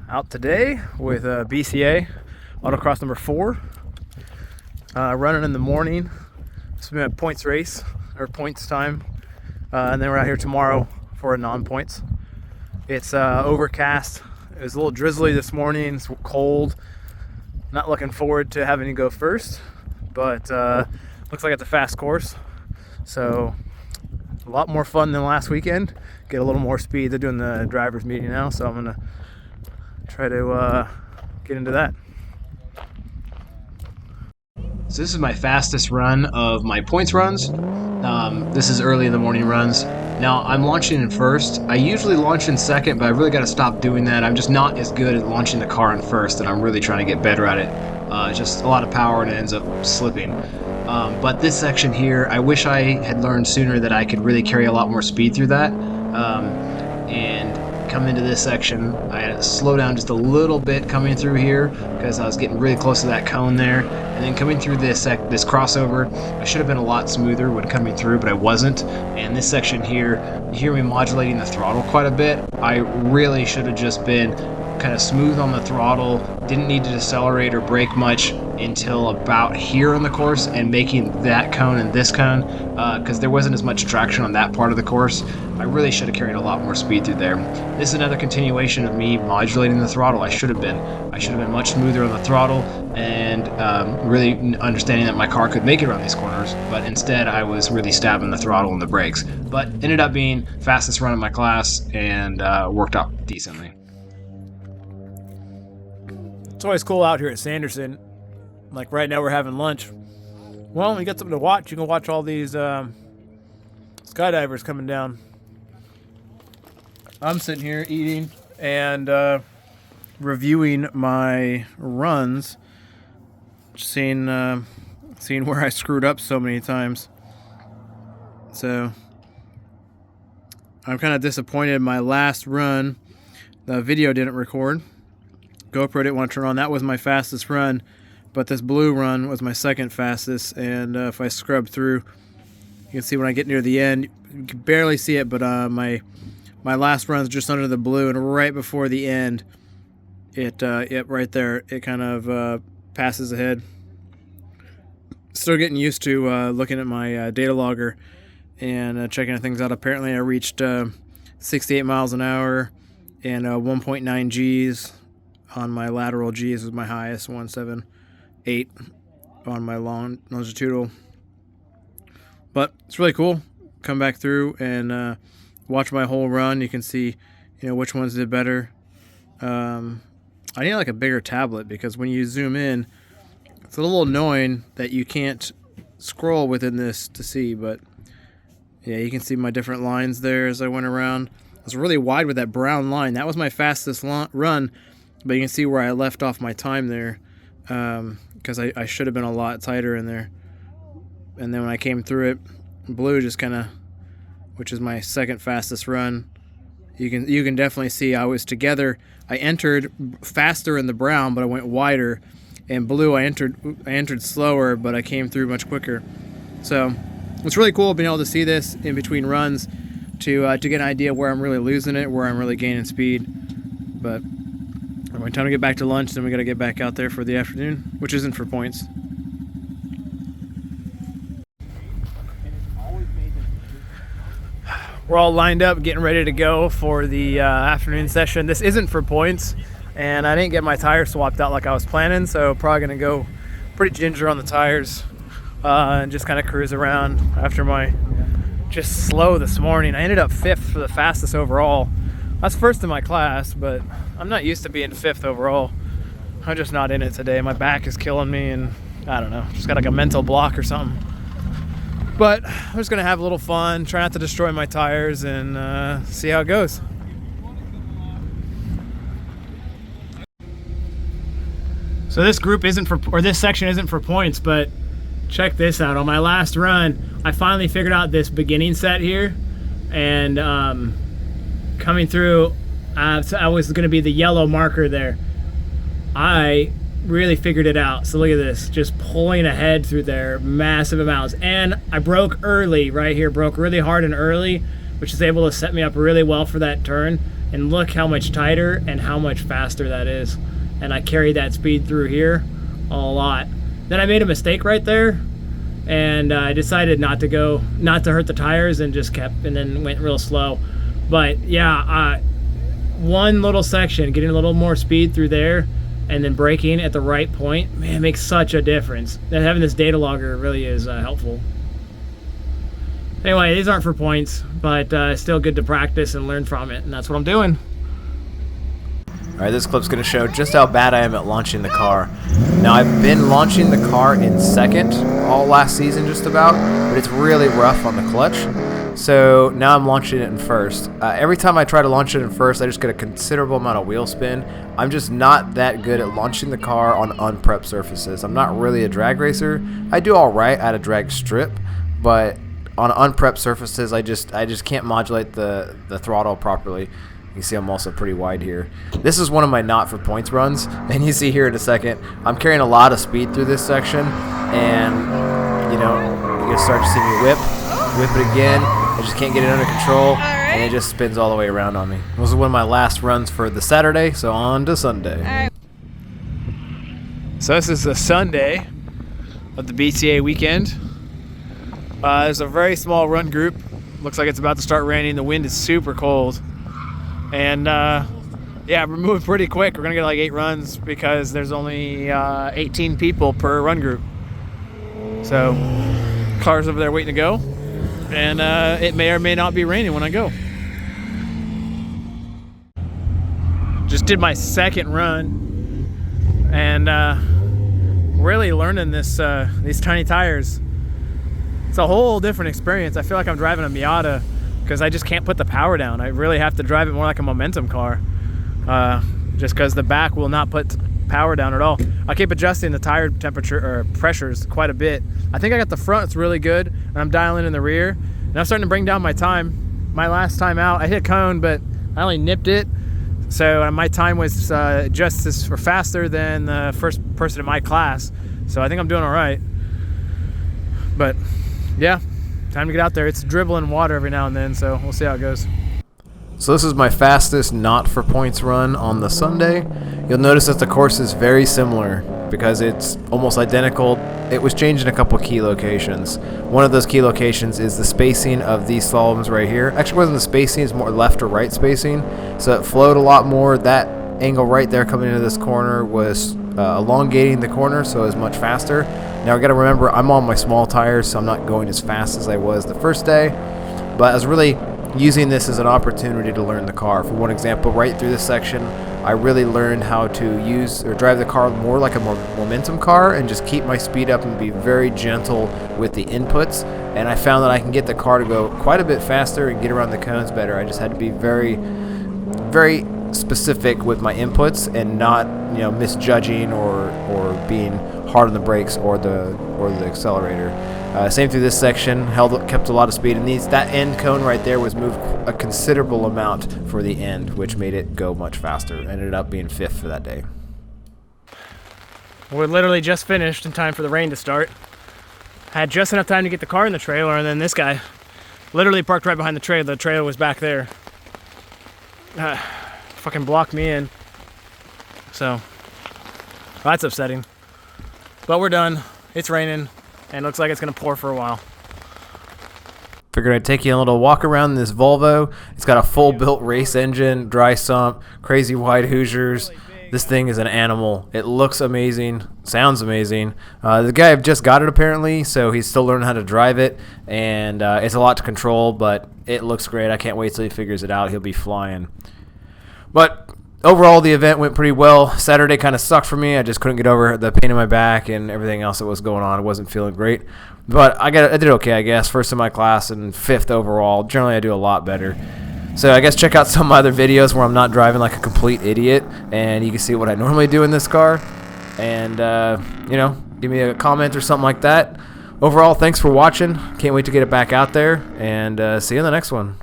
Out today with BCA Autocross number 4, running in the morning. It's been a points race, or points time, and then we're out here tomorrow for a non-points. It's overcast. It was a little drizzly this morning. It's cold. Not looking forward to having to go first, but looks like it's a fast course, so a lot more fun than last weekend. Get a little more speed. They're doing the drivers meeting now, so I'm gonna try to get into that. So this is my fastest run of my points runs. This is early in the morning runs. Now I'm launching in first. I usually launch in second, but I really got to stop doing that. I'm just not as good at launching the car in first, and I'm really trying to get better at it. Just a lot of power and it ends up slipping. But this section here, I wish I had learned sooner that I could really carry a lot more speed through that. And come into this section, I had to slow down just a little bit coming through here because I was getting really close to that cone there. And then coming through this crossover, I should have been a lot smoother when coming through, but I wasn't. And this section here, you hear me modulating the throttle quite a bit. I really should have just been kind of smooth on the throttle, didn't need to decelerate or brake much until about here on the course and making that cone and this cone, because there wasn't as much traction on that part of the course. I really should have carried a lot more speed through there. This is another continuation of me modulating the throttle. I should have been much smoother on the throttle and really understanding that my car could make it around these corners, but instead I was really stabbing the throttle and the brakes. But ended up being fastest run in my class and worked out decently. It's always cool out here at Sanderson. Like right now we're having lunch. Well, you got something to watch. You can watch all these skydivers coming down. I'm sitting here eating and reviewing my runs, seeing where I screwed up so many times. So I'm kind of disappointed. My last run, the video didn't record. GoPro didn't want to turn on. That was my fastest run, but this blue run was my second fastest. And if I scrub through, you can see when I get near the end, you can barely see it, but my last run is just under the blue, and right before the end, it right there, it kind of passes ahead. Still getting used to looking at my data logger and checking things out. Apparently, I reached 68 miles an hour and 1.9 Gs. On my lateral Gs was my highest, 178 on my longitudinal. But it's really cool. Come back through and watch my whole run. You can see, which ones did better. I need like a bigger tablet because when you zoom in, it's a little annoying that you can't scroll within this to see. But yeah, you can see my different lines there as I went around. I was really wide with that brown line. That was my fastest run. But you can see where I left off my time there because I should have been a lot tighter in there. And then when I came through it, blue just kind of, which is my second fastest run, you can definitely see I was together. I entered faster in the brown, but I went wider. And blue, I entered slower, but I came through much quicker. So it's really cool being able to see this in between runs to get an idea where I'm really losing it, where I'm really gaining speed. But when time to get back to lunch, then we got to get back out there for the afternoon, which isn't for points. We're all lined up, getting ready to go for the afternoon session. This isn't for points, and I didn't get my tires swapped out like I was planning, so probably going to go pretty ginger on the tires and just kind of cruise around after my just slow this morning. I ended up 5th for the fastest overall. That's first in my class, but I'm not used to being 5th overall. I'm just not in it today. My back is killing me, and I don't know, just got like a mental block or something. But I'm just gonna have a little fun, try not to destroy my tires, and see how it goes. So this group isn't for, or this section isn't for points, but check this out. On my last run, I finally figured out this beginning set here, and coming through, so I was going to be the yellow marker there. I really figured it out. So look at this, just pulling ahead through there, massive amounts. And I broke early right here, broke really hard and early, which is able to set me up really well for that turn. and look how much tighter and how much faster that is. And I carried that speed through here a lot. Then I made a mistake right there, and I decided not to hurt the tires, and just kept, and then went real slow. But yeah, one little section, getting a little more speed through there, and then braking at the right point, man, makes such a difference. And having this data logger really is helpful. Anyway, these aren't for points, but still good to practice and learn from it, and that's what I'm doing. Alright, this clip's going to show just how bad I am at launching the car. Now, I've been launching the car in second all last season just about, but it's really rough on the clutch. So now I'm launching it in first. Every time I try to launch it in first, I just get a considerable amount of wheel spin. I'm just not that good at launching the car on unprepped surfaces. I'm not really a drag racer. I do alright at a drag strip, but on unprepped surfaces, I just can't modulate the throttle properly. You can see I'm also pretty wide here. This is one of my not for points runs, and you see here in a second, I'm carrying a lot of speed through this section, and you know, you're gonna start to see me whip it again. I just can't get it under control, and it just spins all the way around on me. This is one of my last runs for the Saturday, so on to Sunday. So this is the Sunday of the BCA weekend. There's a very small run group. Looks like it's about to start raining. The wind is super cold. And yeah, we're moving pretty quick. We're gonna get like 8 runs because there's only 18 people per run group. So cars over there waiting to go, and it may or may not be raining when I go. Just did my second run, and really learning this these tiny tires. It's a whole different experience. I feel like I'm driving a Miata, because I just can't put the power down. I really have to drive it more like a momentum car, just because the back will not put power down at all. I keep adjusting the tire temperature or pressures quite a bit. I think I got the front, it's really good, and I'm dialing in the rear, and I'm starting to bring down my time. My last time out, I hit cone, but I only nipped it, so my time was just as or faster than the first person in my class. So I think I'm doing all right. But yeah, time to get out there. It's dribbling water every now and then, so we'll see how it goes. So this is my fastest not for points run on the Sunday. You'll notice that the course is very similar because it's almost identical. It was changed in a couple key locations. One of those key locations is the spacing of these slaloms right here. Actually, it wasn't the spacing, it's more left or right spacing. So it flowed a lot more. That angle right there coming into this corner was elongating the corner, so it was much faster. Now I got to remember, I'm on my small tires, so I'm not going as fast as I was the first day, but I was really using this as an opportunity to learn the car. For one example, right through this section, I really learned how to use or drive the car more like a momentum car and just keep my speed up and be very gentle with the inputs. And I found that I can get the car to go quite a bit faster and get around the cones better. I just had to be very, very specific with my inputs and not, you know, misjudging or being hard on the brakes or the accelerator. Same through this section, kept a lot of speed, and that end cone right there was moved a considerable amount for the end, which made it go much faster. Ended up being 5th for that day. We're literally just finished in time for the rain to start. Had just enough time to get the car in the trailer, and then this guy literally parked right behind the trailer. The trailer was back there. Fucking blocked me in. So that's upsetting. But we're done. It's raining, and it looks like it's gonna pour for a while. Figured I'd take you on a little walk around this Volvo. It's got a full built race engine, dry sump, crazy wide Hoosiers. This thing is an animal. It looks amazing, sounds amazing. The guy just got it apparently, so he's still learning how to drive it, and it's a lot to control, but it looks great. I can't wait till he figures it out. He'll be flying. But overall, the event went pretty well. Saturday kind of sucked for me. I just couldn't get over the pain in my back and everything else that was going on. I wasn't feeling great. But I did okay, I guess. First in my class and 5th overall. Generally, I do a lot better. So I guess check out some of my other videos where I'm not driving like a complete idiot, and you can see what I normally do in this car. And, you know, give me a comment or something like that. Overall, thanks for watching. Can't wait to get it back out there, and see you in the next one.